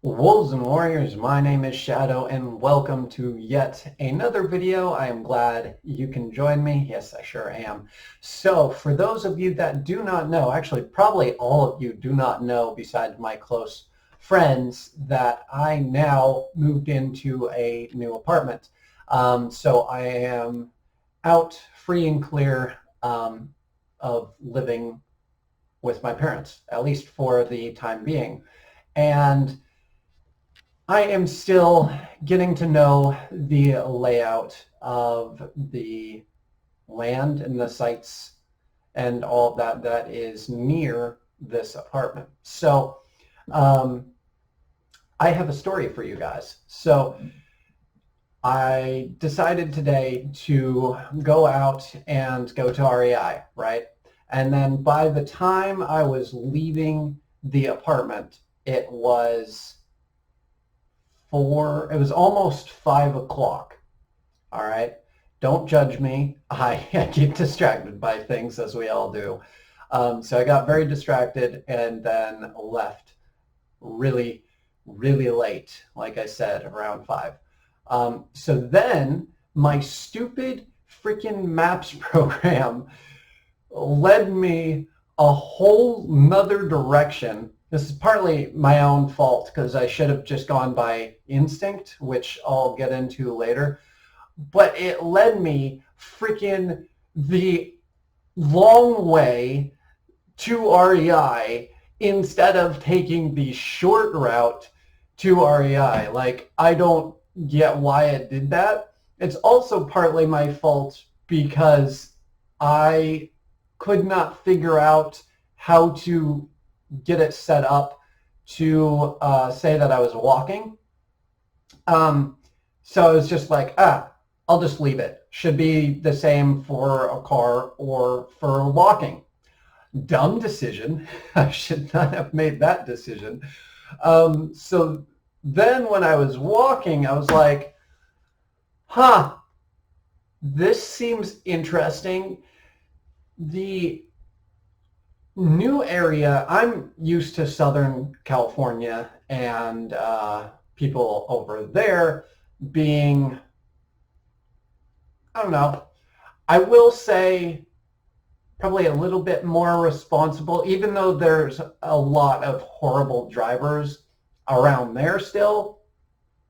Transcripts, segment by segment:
Wolves and Warriors, my name is Shadow and welcome to yet another video. I am glad you can join me. Yes, I sure am. So for those of you that do not know, actually probably all of you do not know besides my close friends, that I now moved into a new apartment. So I am out free and clear of living with my parents, at least for the time being. And I am still getting to know the layout of the land and the sites and all of that is near this apartment. So I have a story for you guys. So I decided today to go out and go to REI, right? And then by the time I was leaving the apartment, it was almost 5 o'clock. All right. Don't judge me. I get distracted by things, as we all do. So I got very distracted and then left really, really late, like I said, around 5. So then my stupid freaking maps program led me a whole nother direction. This is partly my own fault because I should have just gone by instinct, which I'll get into later. But it led me freaking the long way to REI instead of taking the short route to REI. Like, I don't get why it did that. It's also partly my fault because I could not figure out how to get it set up to say that I was walking. So I was just like, I'll just leave it. Should be the same for a car or for walking. Dumb decision. I should not have made that decision. So then when I was walking, I was like, this seems interesting. The new area, I'm used to Southern California and people over there being, I don't know, I will say probably a little bit more responsible, even though there's a lot of horrible drivers around there still,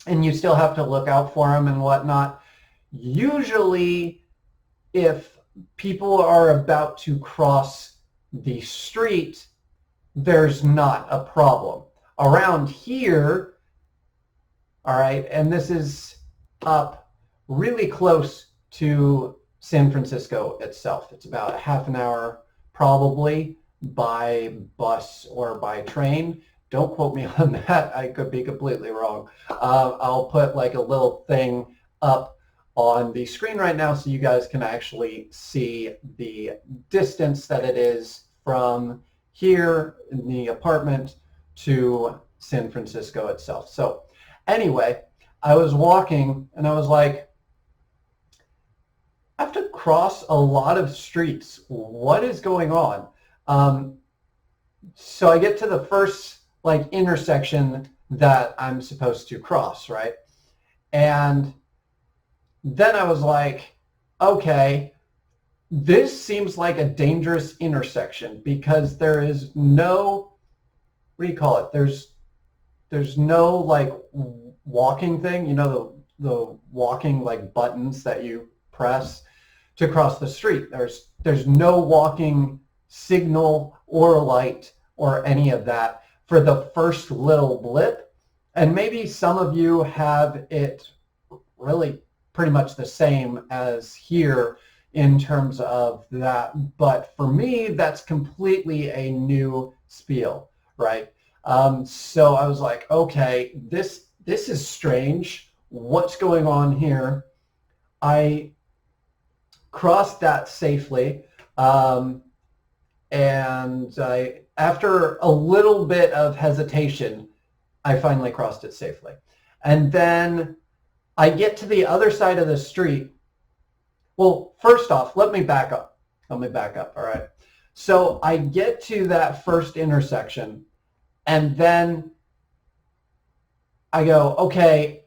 and you still have to look out for them and whatnot. Usually, if people are about to cross the street, there's not a problem. Around here, all right, and this is up really close to San Francisco itself. It's about half an hour probably by bus or by train. Don't quote me on that. I could be completely wrong. I'll put like a little thing up on the screen right now so you guys can actually see the distance that it is from here in the apartment to San Francisco itself. So anyway, I was walking and I was like, I have to cross a lot of streets. What is going on? So I get to the first like intersection that I'm supposed to cross, right? And then I was like, okay, this seems like a dangerous intersection because there is no, what do you call it? There's no like walking thing, you know, the walking like buttons that you press to cross the street. There's no walking signal or light or any of that for the first little blip. And maybe some of you have it really pretty much the same as here in terms of that. But for me, that's completely a new spiel, right? So I was like, okay, this is strange. What's going on here? I crossed that safely. And after a little bit of hesitation, I finally crossed it safely. And then I get to the other side of the street. Well, first off, let me back up. All right. So I get to that first intersection, and then I go, okay,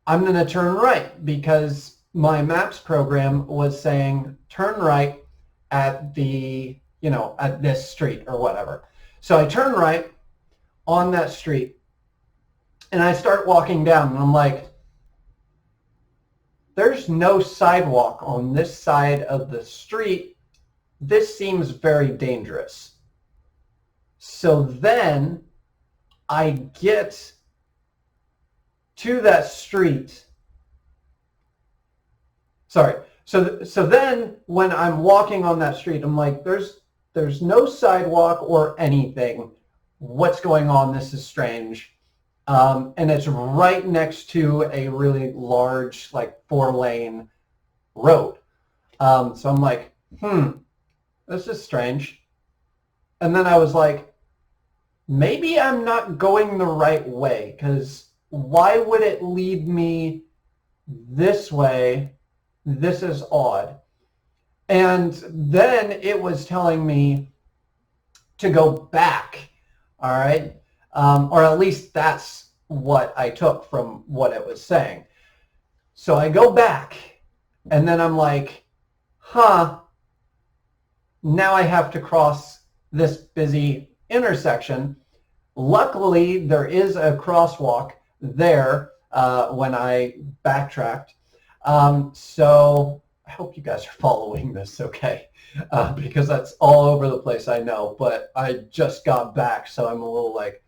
I'm going to turn right because my maps program was saying turn right at the, at this street or whatever. So I turn right on that street and I start walking down and I'm like, there's no sidewalk on this side of the street. This seems very dangerous. So then I get to that street. Sorry. So then when I'm walking on that street, I'm like, there's no sidewalk or anything. What's going on? This is strange. And it's right next to a really large, like 4-lane road. So I'm like, this is strange. And then I was like, maybe I'm not going the right way, because why would it lead me this way? This is odd. And then it was telling me to go back, all right? Or at least that's what I took from what it was saying. So I go back, and then I'm like, now I have to cross this busy intersection. Luckily, there is a crosswalk there when I backtracked. So I hope you guys are following this okay, because that's all over the place, I know, but I just got back, so I'm a little like,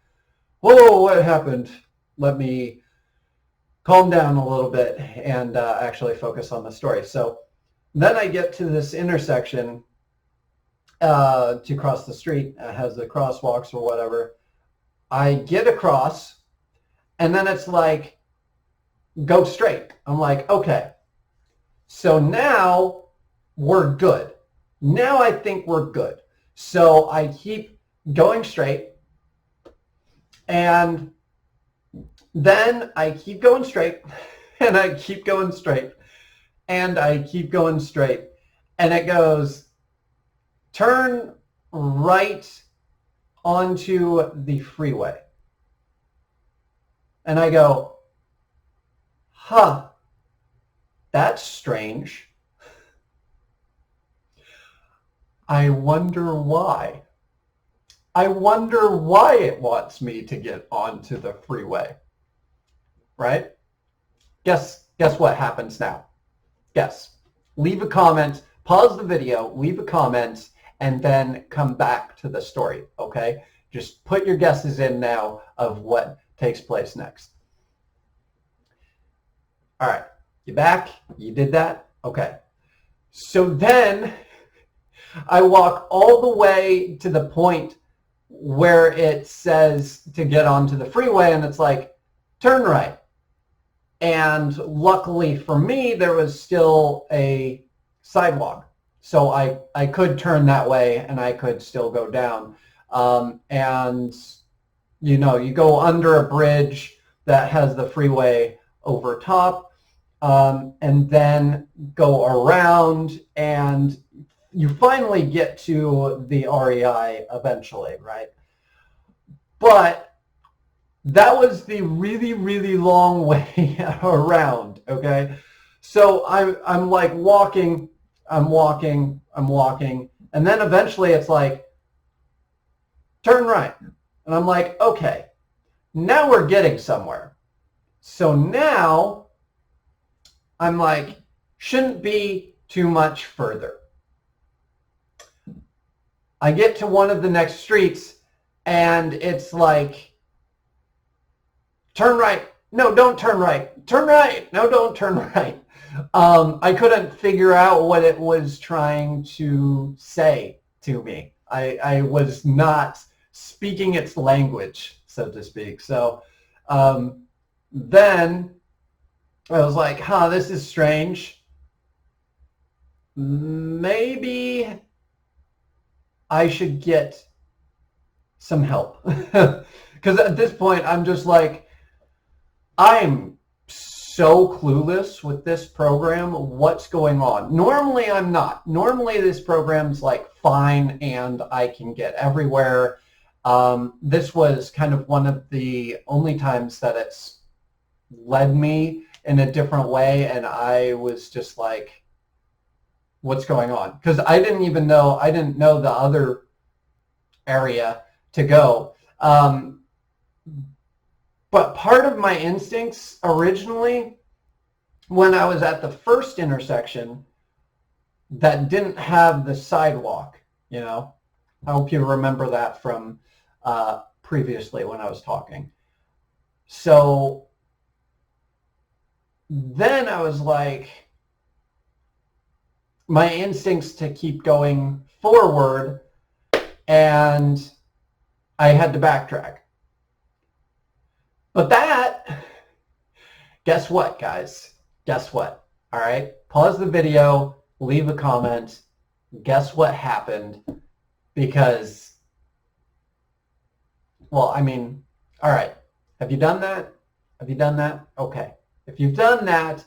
whoa, what happened? Let me calm down a little bit and actually focus on the story. So then I get to this intersection to cross the street. It has the crosswalks or whatever. I get across, and then it's like, go straight. I'm like, okay. So now we're good. Now I think we're good. So I keep going straight, and then I keep going straight, and I keep going straight, and I keep going straight, and it goes, turn right onto the freeway. And I go, that's strange. I wonder why. I wonder why it wants me to get onto the freeway, right? Guess what happens now? Guess. Leave a comment, pause the video, leave a comment, and then come back to the story, okay? Just put your guesses in now of what takes place next. All right, you back? You did that? Okay. So then I walk all the way to the point where it says to get onto the freeway, and it's like, turn right. And luckily for me, there was still a sidewalk. So I could turn that way and I could still go down. And, you go under a bridge that has the freeway over top, and then go around, and you finally get to the REI eventually, right? But that was the really, really long way around, okay? So I'm like walking, I'm walking, and then eventually it's like, turn right. And I'm like, okay, now we're getting somewhere. So now I'm like, shouldn't be too much further. I get to one of the next streets, and it's like, turn right. No, don't turn right. Turn right. No, don't turn right. I couldn't figure out what it was trying to say to me. I was not speaking its language, so to speak. So then I was like, this is strange. Maybe I should get some help. Because at this point, I'm just like, I'm so clueless with this program. What's going on? Normally, I'm not. Normally, this program's like fine and I can get everywhere. This was kind of one of the only times that it's led me in a different way, and I was just like, what's going on? Because I didn't know the other area to go. But part of my instincts originally, when I was at the first intersection that didn't have the sidewalk, you know, I hope you remember that from previously when I was talking. So then I was like, my instincts to keep going forward, and I had to backtrack. But that, guess what, guys? Guess what? All right, pause the video, leave a comment. Guess what happened? Because, well, I mean, all right. Have you done that? Have you done that? Okay. If you've done that,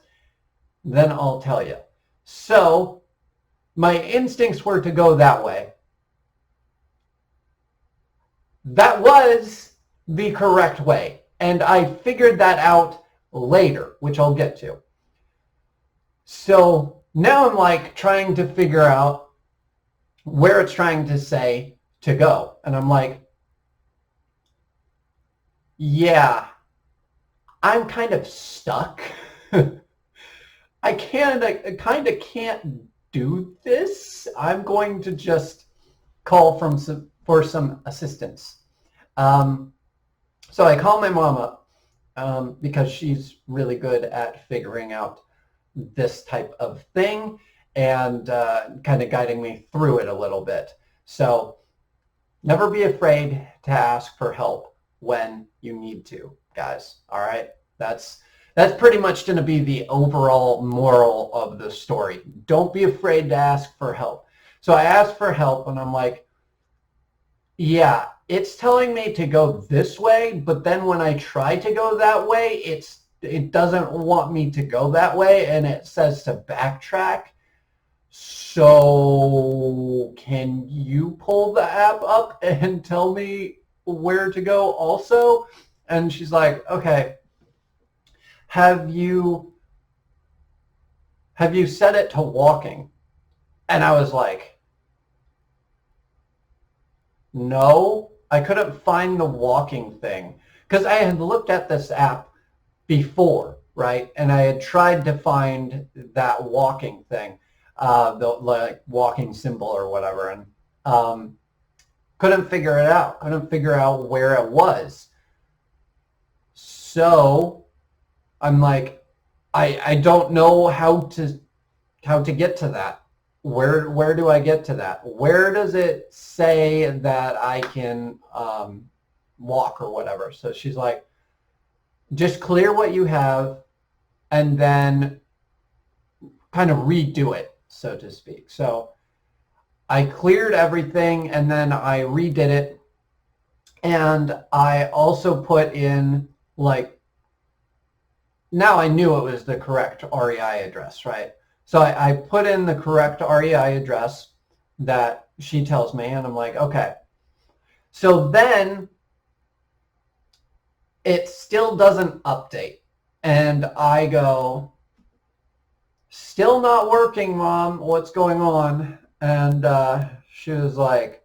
then I'll tell you. So my instincts were to go that way. That was the correct way. And I figured that out later, which I'll get to. So now I'm like trying to figure out where it's trying to say to go. And I'm like, yeah, I'm kind of stuck. I kind of can't do this. I'm going to just call for some assistance. So I call my mom up because she's really good at figuring out this type of thing and kind of guiding me through it a little bit. So never be afraid to ask for help when you need to, guys. All right? That's pretty much going to be the overall moral of the story. Don't be afraid to ask for help. So I asked for help, and I'm like, yeah, it's telling me to go this way, but then when I try to go that way, it doesn't want me to go that way, and it says to backtrack. So can you pull the app up and tell me where to go also? And she's like, okay, have you set it to walking? And I was like, no, I couldn't find the walking thing because I had looked at this app before, right? And I had tried to find that walking thing, the like walking symbol or whatever, and couldn't figure it out. Couldn't figure out where it was. So I'm like, I don't know how to get to that. Where do I get to that? Where does it say that I can walk or whatever? So she's like, just clear what you have and then kind of redo it, so to speak. So I cleared everything and then I redid it. And I also put in, like, now I knew it was the correct REI address, right? So I put in the correct REI address that she tells me, and I'm like, okay. So then it still doesn't update. And I go, still not working, Mom. What's going on? And she was like,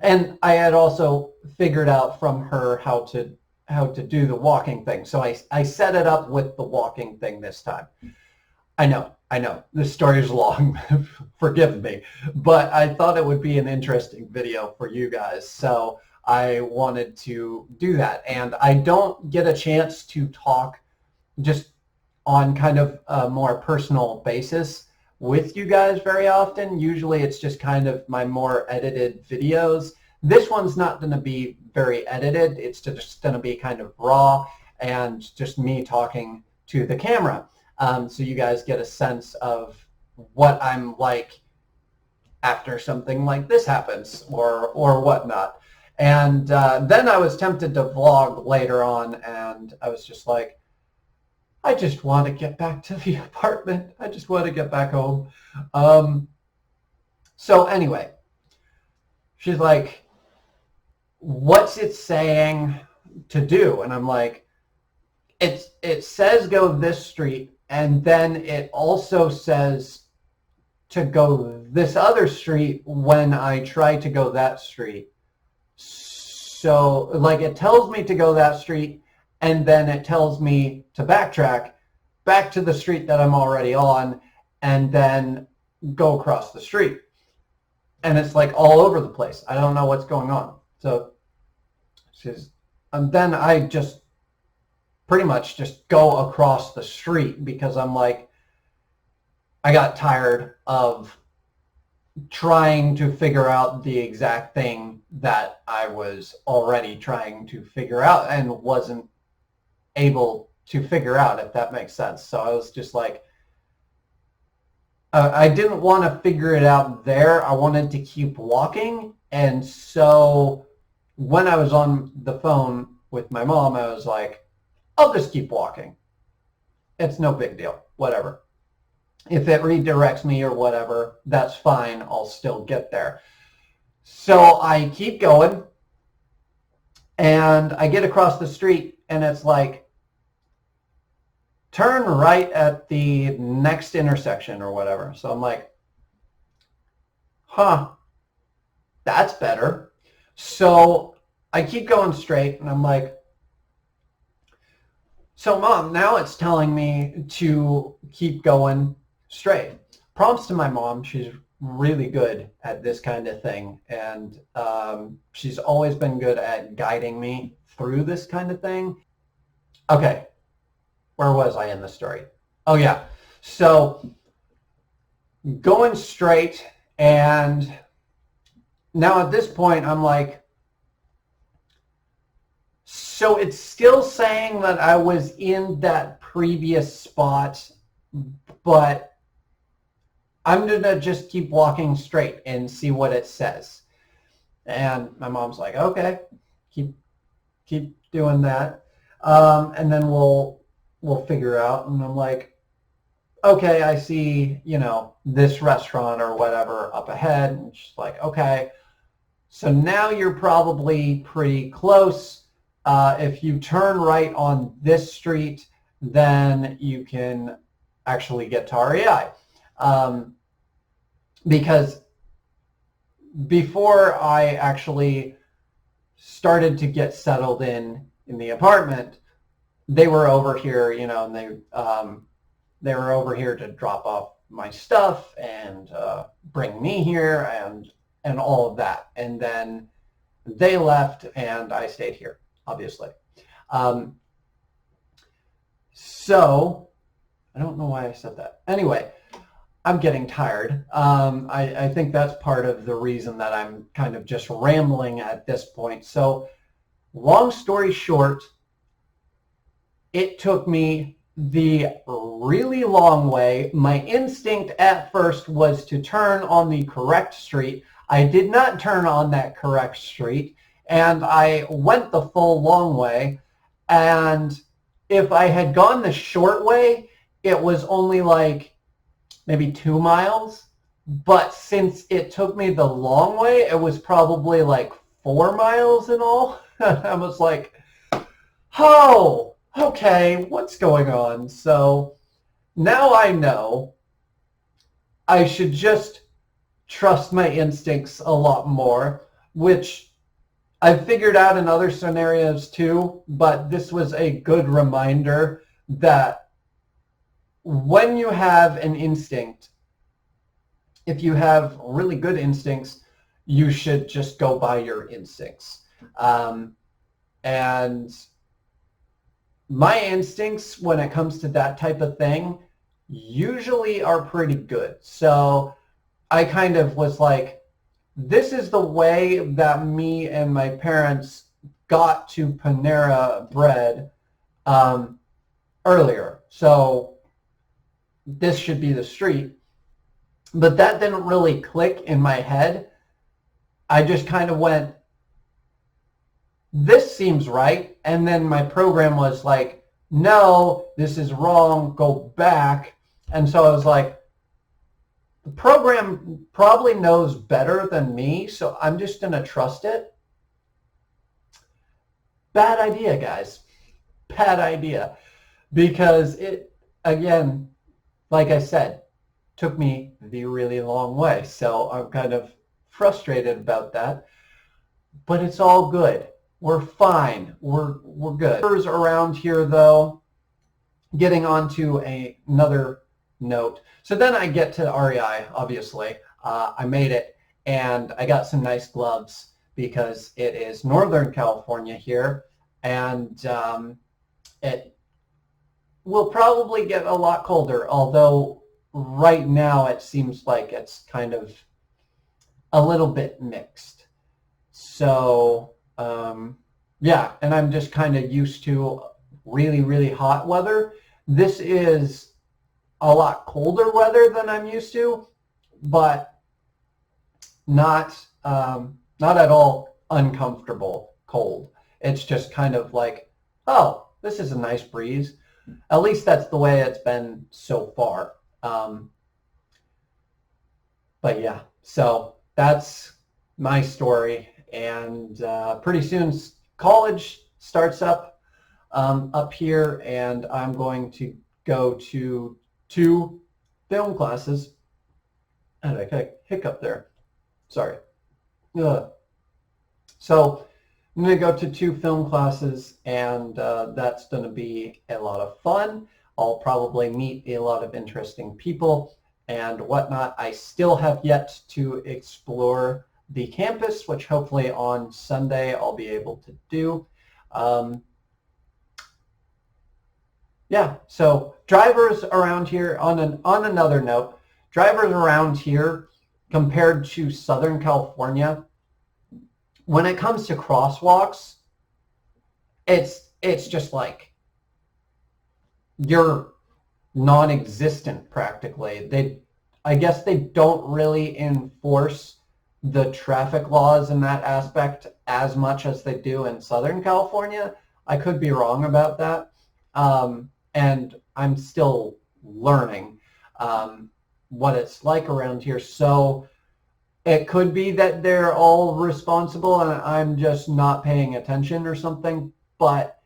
and I had also figured out from her how to do the walking thing. So I set it up with the walking thing this time. I know, this story is long, forgive me, but I thought it would be an interesting video for you guys. So I wanted to do that. And I don't get a chance to talk just on kind of a more personal basis with you guys very often. Usually it's just kind of my more edited videos. This one's not going to be very edited. It's just going to be kind of raw and just me talking to the camera. So you guys get a sense of what I'm like after something like this happens or whatnot. And then I was tempted to vlog later on, and I was just like, I just want to get back to the apartment. I just want to get back home. So anyway, she's like, what's it saying to do? And I'm like, it says go this street, and then it also says to go this other street when I try to go that street. So like it tells me to go that street, and then it tells me to backtrack back to the street that I'm already on, and then go across the street. And it's like all over the place. I don't know what's going on. So and then I just pretty much just go across the street because I'm like, I got tired of trying to figure out the exact thing that I was already trying to figure out and wasn't able to figure out, if that makes sense. So I was just like, I didn't want to figure it out there. I wanted to keep walking. And so when I was on the phone with my mom, I was like, I'll just keep walking. It's no big deal, whatever. If it redirects me or whatever, that's fine. I'll still get there. So I keep going, and I get across the street, and it's like, turn right at the next intersection or whatever. So I'm like, huh, that's better. So I keep going straight, and I'm like, so Mom, now it's telling me to keep going straight. Props to my mom. She's really good at this kind of thing, and she's always been good at guiding me through this kind of thing. Okay, where was I in the story? Oh yeah, so going straight, and now at this point I'm like, so it's still saying that I was in that previous spot, but I'm going to just keep walking straight and see what it says. And my mom's like, okay, keep doing that. And then we'll figure out. And I'm like, okay, I see, this restaurant or whatever up ahead. And she's like, okay, so now you're probably pretty close. If you turn right on this street, then you can actually get to REI. Because before I actually started to get settled in the apartment, they were over here, and they were over here to drop off my stuff and bring me here and all of that. And then they left and I stayed here, obviously. So I don't know why I said that. Anyway, I'm getting tired. I think that's part of the reason that I'm kind of just rambling at this point. So long story short, it took me the really long way. My instinct at first was to turn on the correct street. I did not turn on that correct street, and I went the full long way. And if I had gone the short way, it was only like maybe 2 miles. But since it took me the long way, it was probably like 4 miles in all. I was like, oh, okay, what's going on? So now I know I should just trust my instincts a lot more, which I've figured out in other scenarios too, but this was a good reminder that when you have an instinct, if you have really good instincts, you should just go by your instincts. And my instincts when it comes to that type of thing usually are pretty good. So I kind of was like, this is the way that me and my parents got to Panera Bread earlier. So this should be the street. But that didn't really click in my head. I just kind of went, this seems right. And then my program was like, no, this is wrong, go back. And so I was like, the program probably knows better than me, so I'm just going to trust it. Bad idea, guys. Bad idea. because it, again, like I said, took me the really long way. So I'm kind of frustrated about that, but it's all good. We're fine. We're good. Around here, though, getting on to another note. So then I get to REI, obviously. I made it, and I got some nice gloves because it is Northern California here, and it will probably get a lot colder, although right now it seems like it's kind of a little bit mixed. So yeah, and I'm just kind of used to really, really hot weather. This is a lot colder weather than I'm used to, but not not at all uncomfortable cold. It's just kind of like, oh, this is a nice breeze. At least that's the way it's been so far. But yeah, so that's my story. And pretty soon college starts up here, and I'm going to go to 2 film classes. I had a hiccup there. Sorry. So I'm going to go to 2 film classes, and that's going to be a lot of fun. I'll probably meet a lot of interesting people and whatnot. I still have yet to explore the campus, which hopefully on Sunday I'll be able to do. Yeah, so drivers around here, on another note, drivers around here compared to Southern California, when it comes to crosswalks, it's just like you're non-existent practically. I guess they don't really enforce the traffic laws in that aspect as much as they do in Southern California. I could be wrong about that. And I'm still learning what it's like around here. So it could be that they're all responsible and I'm just not paying attention or something, but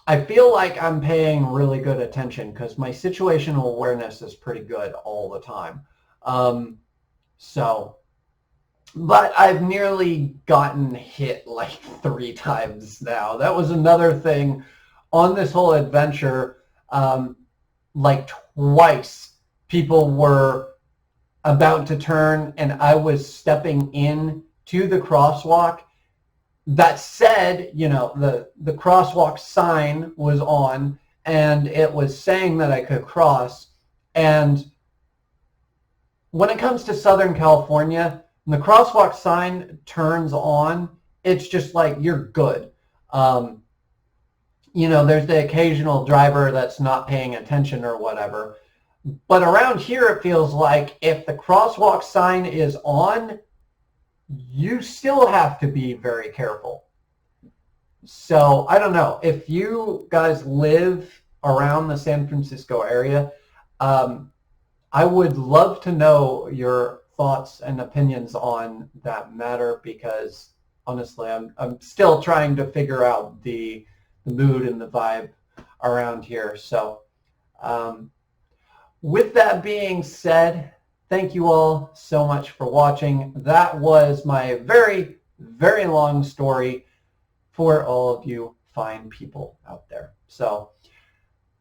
I feel like I'm paying really good attention because my situational awareness is pretty good all the time. But I've nearly gotten hit like 3 times now. That was another thing on this whole adventure. Like twice people were about to turn and I was stepping in to the crosswalk. That said, you know, the crosswalk sign was on and it was saying that I could cross. And when it comes to Southern California, when the crosswalk sign turns on, it's just like you're good. You know, there's the occasional driver that's not paying attention or whatever. But around here, it feels like if the crosswalk sign is on, you still have to be very careful. So I don't know. If you guys live around the San Francisco area, I would love to know your thoughts and opinions on that matter because honestly, I'm still trying to figure out the mood and the vibe around here. So with that being said, thank you all so much for watching. That was my very, very long story for all of you fine people out there. So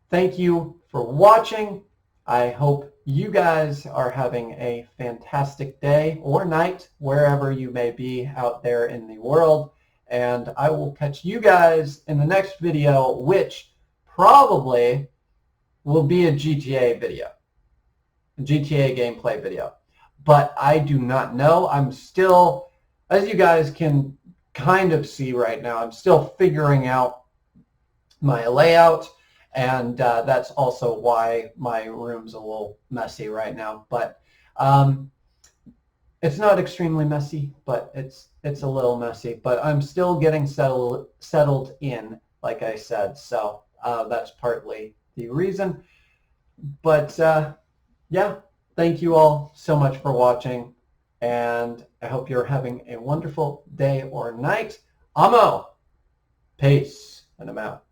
thank you for watching. I hope you guys are having a fantastic day or night, wherever you may be out there in the world. And I will catch you guys in the next video, which probably will be a GTA video, a GTA gameplay video. But I do not know. I'm still, as you guys can kind of see right now, I'm still figuring out my layout. And that's also why my room's a little messy right now. But it's not extremely messy, but it's a little messy. But I'm still getting settled in, like I said. So that's partly the reason. But yeah, thank you all so much for watching. And I hope you're having a wonderful day or night. Amo. Peace. And I'm out.